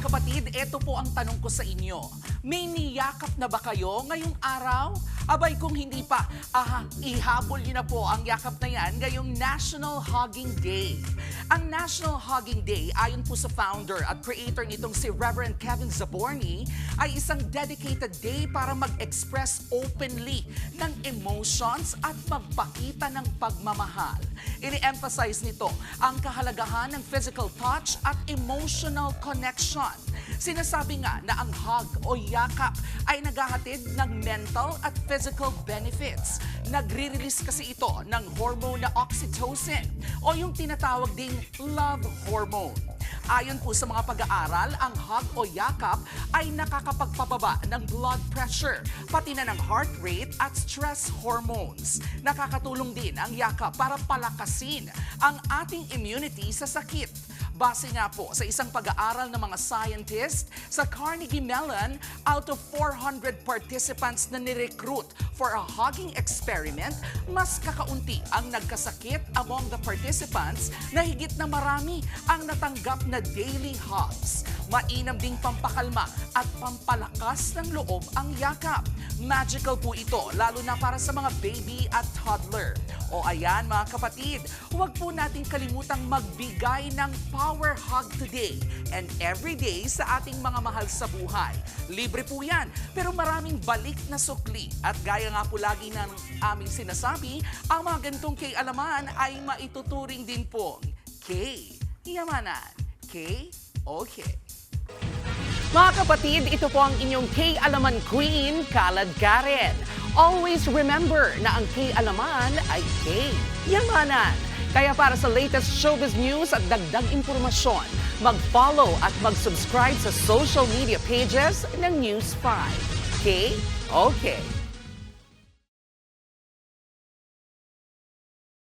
kapatid, ito po ang tanong ko sa inyo. May niyakap na ba kayo ngayong araw? Abay kung hindi pa, ihabol niyo na po ang yakap na yan ngayong National Hugging Day. Ang National Hugging Day, ayon po sa founder at creator nitong si Reverend Kevin Zaborni, ay isang dedicated day para mag-express openly ng emotions at magpakita ng pagmamahal. Ini-emphasize nito ang kahalagahan ng physical touch at emotional connection. Sinasabi nga na ang hug o yakap ay naghahatid ng mental at physical benefits. Nagre-release kasi ito ng hormone na oxytocin o yung tinatawag ding love hormone. Ayon po sa mga pag-aaral, ang hug o yakap ay nakakapagpababa ng blood pressure, pati na ng heart rate at stress hormones. Nakakatulong din ang yakap para palakasin ang ating immunity sa sakit. Base nga po sa isang pag-aaral ng mga scientist sa Carnegie Mellon, out of 400 participants na nirecruit for a hugging experiment, mas kakaunti ang nagkasakit among the participants na higit na marami ang natanggap na daily hugs. Mainam ding pampakalma at pampalakas ng loob ang yakap. Magical po ito, lalo na para sa mga baby at toddler. O ayan mga kapatid, huwag po natin kalimutang magbigay ng power hug today and every day sa ating mga mahal sa buhay. Libre po yan, pero maraming balik na sukli. At gaya nga po lagi ng aming sinasabi, ang mga ganitong K-alaman ay maituturing din po K-yamanan. K-okay. Mga kapatid, ito po ang inyong K-alaman Queen, Kalad Karen. Always remember na ang K-alaman ay K-yamanan. Kaya para sa latest showbiz news at dagdag impormasyon, mag-follow at mag-subscribe sa social media pages ng News 5. K-okay.